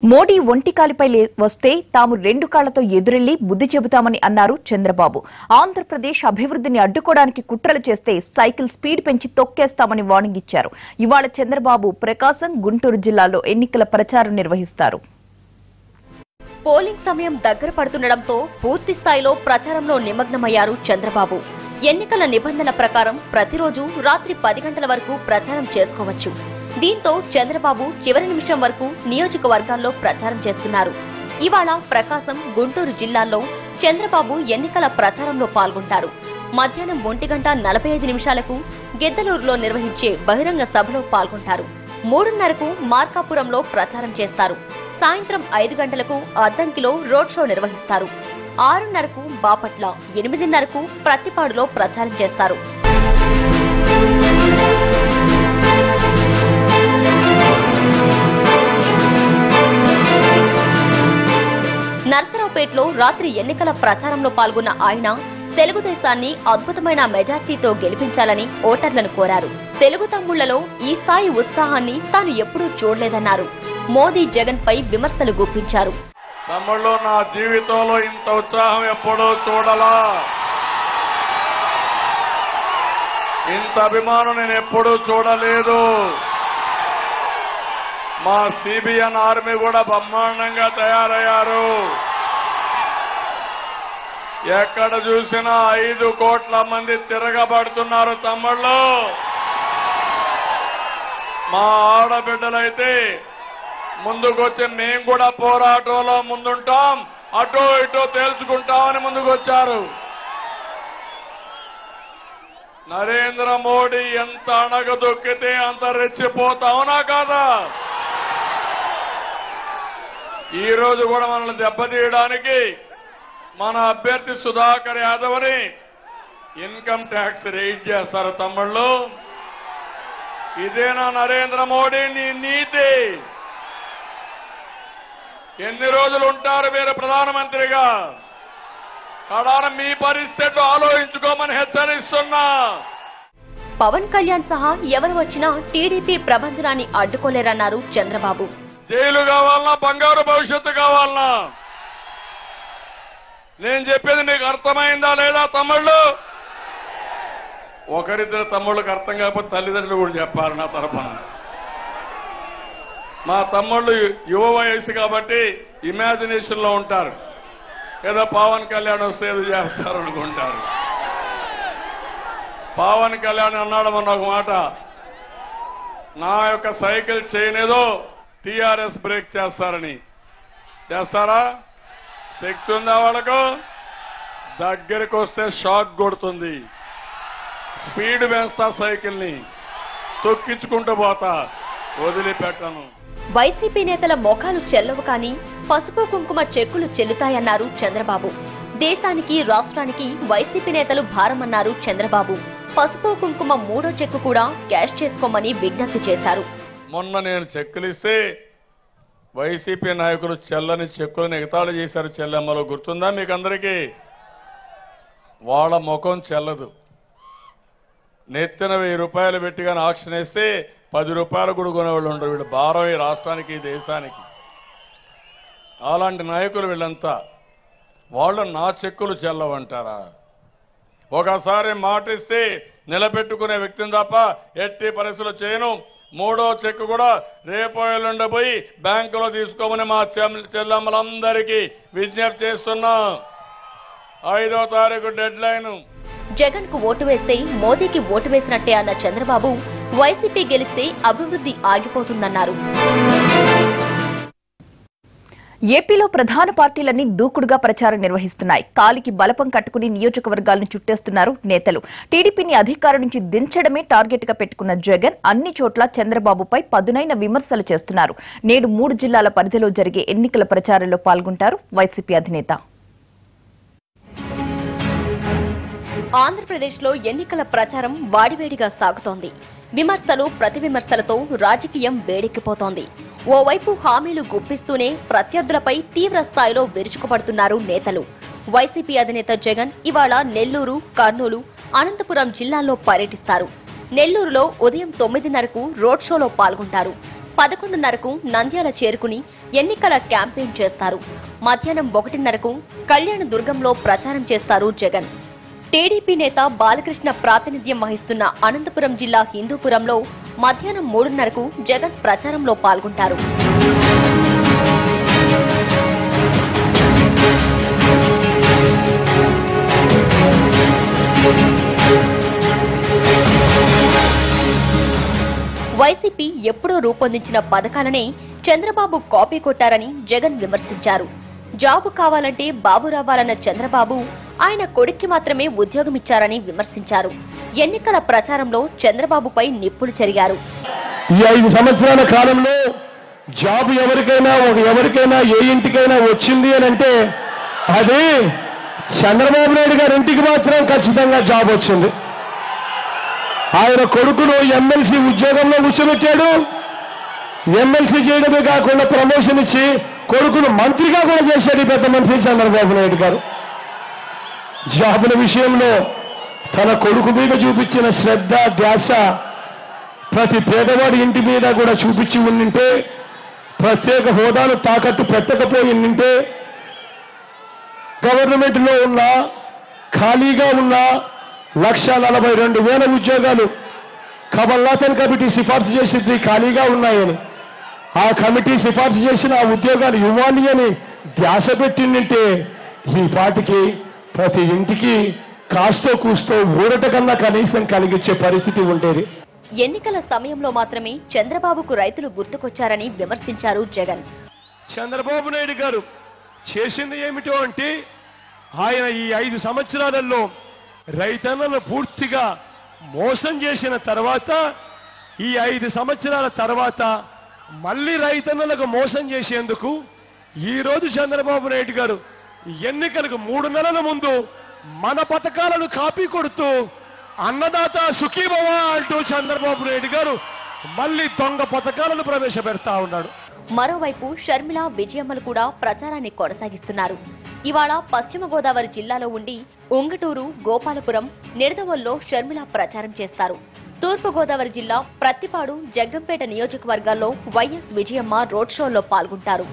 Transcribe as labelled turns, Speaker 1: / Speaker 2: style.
Speaker 1: మోడీ ఒంటికాలిపై వస్తే తాము రెండు కాళ్లతో ఎదురెళ్లి బుద్ధి చెబుతామని అన్నారు చంద్రబాబు. ఆంధ్రప్రదేశ్ అభివృద్ధిని అడ్డుకోవడానికి కుట్రలు చేస్తే సైకిల్ స్పీడ్ పెంచి తొక్కేస్తామని వార్నింగ్ ఇచ్చారు. ఇవాళ చంద్రబాబు ప్రకాశం, గుంటూరు జిల్లాల్లో ఎన్నికల ప్రచారం నిర్వహిస్తారు.
Speaker 2: పోలింగ్ సమయం దగ్గర పడుతుండటంతో పూర్తి స్థాయిలో ప్రచారంలో నిమగ్నమయ్యారు చంద్రబాబు. ఎన్నికల నిబంధన ప్రకారం ప్రతిరోజు రాత్రి 10 గంటల వరకు ప్రచారం చేసుకోవచ్చు. దీంతో చంద్రబాబు చివరి నిమిషం వరకు నియోజకవర్గాల్లో ప్రచారం చేస్తున్నారు. ఇవాళ ప్రకాశం, గుంటూరు జిల్లాల్లో చంద్రబాబు ఎన్నికల ప్రచారంలో పాల్గొంటారు. మధ్యాహ్నం 1:45 గిద్దలూరులో నిర్వహించే బహిరంగ సభలో పాల్గొంటారు. 3:30కు మార్కాపురంలో ప్రచారం చేస్తారు. సాయంత్రం 5 గంటలకు అద్దంకిలో రోడ్ షో నిర్వహిస్తారు. 6:30కు బాపట్ల, 8:30కు ప్రత్తిపాడులో ప్రచారం చేస్తారు. నర్సరావుపేటలో రాత్రి ఎన్నికల ప్రచారంలో పాల్గొన్న ఆయన తెలుగుదేశాన్ని అద్భుతమైన మెజార్టీతో గెలిపించాలని ఓటర్లను కోరారు. తెలుగు తమ్ముళ్లలో ఈ స్థాయి ఉత్సాహాన్ని తాను ఎప్పుడూ చూడలేదన్నారు. మోదీ, జగన్ పై విమర్శలు గుప్పించారు.
Speaker 3: తమ్ముళ్ళు, నా జీవితంలో ఇంత ఉత్సాహం ఎప్పుడూ చూడలా, ఇంత అభిమానం నేను ఎప్పుడూ చూడలేదు. మా సిబిఎన్ ఆర్మీ కూడా బ్రహ్మాండంగా తయారయ్యారు. ఎక్కడ చూసినా 5 కోట్ల మంది తిరగబడుతున్నారు. తమ్ముళ్ళు, మా ఆడబిడ్డలైతే ముందుకొచ్చి మేము కూడా పోరాటంలో ముందుంటాం, అటో ఇటో తేల్చుకుంటామని ముందుకొచ్చారు. నరేంద్ర మోడీ ఎంత అణగదొక్కితే అంత రెచ్చిపోతా, అవునా కాదా? ఈ రోజు కూడా మనల్ని దెబ్బతీయడానికి మన అభ్యర్థి సుధాకర్ యాదవ్ని ఇన్కమ్ ట్యాక్స్ రైజ్ చేస్తారు. తమ్ముళ్ళు, ఇదేనా నరేంద్ర మోడీ నీ నీతి? ఎన్ని రోజులు ఉంటారు మీరు ప్రధానమంత్రిగా? కడాన మీ పరిస్థితులు ఆలోచించుకోమని హెచ్చరిస్తున్నా.
Speaker 2: పవన్ కళ్యాణ్ సహా ఎవరు వచ్చినా టీడీపీ ప్రభంజనాన్ని అడ్డుకోలేరన్నారు చంద్రబాబు.
Speaker 3: జైలు కావాలన్నా, బంగారు భవిష్యత్తు కావాలన్నా? నేను చెప్పేది నీకు అర్థమైందా లేదా? తమ్ముళ్ళు, ఒకరిద్దరు తమ్ముళ్ళకి అర్థం కాకపోతే తల్లిదండ్రులు కూడా చెప్పారు నా తరఫున. మా తమ్ముళ్ళు యువ వయసు కాబట్టి ఇమాజినేషన్ లో ఉంటారు. ఏదో పవన్ కళ్యాణ్ వస్తే ఏదో చేస్తారు అనుకుంటారు. పవన్ కళ్యాణ్ అన్నాడు మొన్న ఒక మాట, నా యొక్క సైకిల్ చేయనేదో టీఆర్ఎస్ బ్రేక్ చేస్తారని. చేస్తారా? శక్తి ఉందా వాళ్ళకు? దగ్గరికి వస్తే షాక్ కొడుతుంది. స్పీడ్ వేస్తా, సైకిల్ని తొక్కించుకుంటూ పోతా, వదిలిపెట్టను.
Speaker 2: వైసీపీ నేతల మోకాలు చెల్లవు కానీ పసుపు కుంకుమ చెక్కులు చెల్లుతాయన్నారు చంద్రబాబు. దేశానికి, రాష్ట్రానికి వైసీపీ నేతలు భారమన్నారు చంద్రబాబు. పసుపు కుంకుమ 3వ చెక్కు కూడా క్యాష్ చేసుకోమని విజ్ఞప్తి చేశారు.
Speaker 3: మొన్న నేను చెక్కులు ఇస్తే వైసీపీ నాయకులు చెల్లని చెక్కులను ఎగతాళి చేశారు. చెల్లెమ్మలో గుర్తుందా మీకు అందరికీ? వాళ్ళ ముఖం చెల్లదు. నెత్తిన 1000 రూపాయలు పెట్టి కానీ ఆక్షన్ వేస్తే 10 రూపాయలు కూడా కొనేవాళ్ళు ఉండరు. వీళ్ళు భారం ఈ రాష్ట్రానికి, దేశానికి. అలాంటి నాయకులు వీళ్ళంతా. వాళ్ళు నా చెక్కులు చెల్లవంటారా? ఒకసారి మాటిస్తే నిలబెట్టుకునే వ్యక్తిని తప్ప ఎట్టి పరిస్థితులు చేయను. 3వ చెక్కు కూడా రేపు ఎల్లుండిపోయి బ్యాంకులో తీసుకోమని మా చెల్లమ్మలందరికీ విజ్ఞప్తి చేస్తున్నా. 5వ తారీఖు డెడ్ లైన్.
Speaker 2: జగన్ కు ఓటు వేస్తే మోదీకి ఓటు వేసినట్టే అన్న చంద్రబాబు, వైసీపీ గెలిస్తే అభివృద్ధి ఆగిపోతుందన్నారు.
Speaker 1: ఏపీలో ప్రధాన పార్టీలన్నీ దూకుడుగా ప్రచారం నిర్వహిస్తున్నాయి. కాలికి బలపం కట్టుకుని నియోజకవర్గాలను చుట్టేస్తున్నారు నేతలు. టీడీపీని అధికారం నుంచి దించడమే టార్గెట్ గా పెట్టుకున్న జగన్ అన్ని చోట్ల చంద్రబాబుపై పదునైన విమర్శలు చేస్తున్నారు. నేడు 3 జిల్లాల పరిధిలో జరిగే ఎన్నికల ప్రచారంలో పాల్గొంటారు వైసీపీ అధినేత.
Speaker 2: ఆంధ్రప్రదేశ్లో ఎన్నికల ప్రచారం వాడివేడిగా సాగుతోంది. విమర్శలు, ప్రతి విమర్శలతో రాజకీయం వేడెక్కిపోతోంది. ఓవైపు హామీలు గుప్పిస్తూనే ప్రత్యర్థులపై తీవ్ర స్థాయిలో విరుచుకుపడుతున్నారు నేతలు. వైసీపీ అధినేత జగన్ ఇవాళ నెల్లూరు, కర్నూలు, అనంతపురం జిల్లాల్లో పర్యటిస్తారు. నెల్లూరులో ఉదయం 9:30కు రోడ్ షోలో పాల్గొంటారు. 11:30కు నంద్యాల చేరుకుని ఎన్నికల క్యాంపెయిన్ చేస్తారు. మధ్యాహ్నం 1:30కు కళ్యాణదుర్గంలో ప్రచారం చేస్తారు జగన్. టీడీపీ నేత బాలకృష్ణ ప్రాతినిధ్యం వహిస్తున్న అనంతపురం జిల్లా హిందూపురంలో మధ్యాహ్నం 3:30కు జగన్ ప్రచారంలో పాల్గొంటారు. వైసీపీ ఎప్పుడో రూపొందించిన పథకాలనే చంద్రబాబు కాపీ కొట్టారని జగన్ విమర్శించారు. జాబు కావాలంటే బాబు రావాలన్న చంద్రబాబు ఆయన కొడుక్కి మాత్రమే ఉద్యోగం ఇచ్చారని విమర్శించారు. ఎన్నికల ప్రచారంలో చంద్రబాబుపై నిప్పులు చెరిగారు.
Speaker 4: ఈ 5 సంవత్సరాల కాలంలో జాబు ఎవరికైనా ఏ ఇంటికైనా వచ్చింది అని అంటే అది చంద్రబాబు నాయుడు గారి ఇంటికి మాత్రం ఖచ్చితంగా జాబ్ వచ్చింది. ఆయన కొడుకును ఎమ్మెల్సీ ఉద్యోగంలో కూర్చోబెట్టాడు. ఎమ్మెల్సీ చేయడమే కాకుండా ప్రమోషన్ ఇచ్చి కొడుకును మంత్రిగా కూడా చేశాడు పెద్ద మనిషి చంద్రబాబు నాయుడు గారు. జాబుల విషయంలో తన కొడుకు మీద చూపించిన శ్రద్ధ ధ్యాస ప్రతి పేదవాడి ఇంటి మీద కూడా చూపించి ఉండింటే, ప్రత్యేక హోదాను తాకట్టు పెట్టకపోయి ఉండింటే, గవర్నమెంట్లో ఉన్న ఖాళీగా ఉన్న 1,42,000 ఉద్యోగాలు కమల్నాథన్ కమిటీ సిఫార్సు చేసింది ఖాళీగా ఉన్నాయని, ఆ కమిటీ సిఫార్సు చేసిన ఆ ఉద్యోగాలు ఇవ్వాలి అని ధ్యాస పెట్టిందంటే ఈ పాటికి ప్రతి ఇంటికి కాస్తో కూస్తో ఊరట కన్నా కనీసం కలిగించే పరిస్థితి ఉండేది.
Speaker 2: ఎన్నికల సమయంలో మాత్రమే చంద్రబాబుకు రైతులు గుర్తుకొచ్చారని విమర్శించారు జగన్.
Speaker 4: చంద్రబాబు నాయుడు గారు చేసింది ఏమిటో అంటే, ఆయన ఈ 5 సంవత్సరాలలో రైతన్నలను పూర్తిగా మోసం చేసిన తర్వాత, ఈ 5 సంవత్సరాల తర్వాత మళ్ళీ రైతన్నలకు మోసం చేసేందుకు ఈరోజు చంద్రబాబు నాయుడు గారు ఎన్నికలకు 3 నెలల ముందు మన పథకాలను కాపీ కొడుతూ అన్నదాత సుఖీభవ అంటూ చంద్రబాబు నాయుడు గారు మళ్ళీ దొంగ పథకాలను ప్రవేశపెడతా ఉన్నాడు.
Speaker 2: మరోవైపు షర్మిల విజయమ్మలు కూడా ప్రచారాన్ని కొనసాగిస్తున్నారు. ఇవాళ పశ్చిమ గోదావరి జిల్లాలో ఉండి ఉంగటూరు, గోపాలపురం, నిడదవోల్లో షర్మిల ప్రచారం చేస్తారు. తూర్పు గోదావరి జిల్లా ప్రత్తిపాడు, జగ్గంపేట నియోజకవర్గాల్లో వైఎస్ విజయమ్మ రోడ్ షోల్లో పాల్గొంటారు.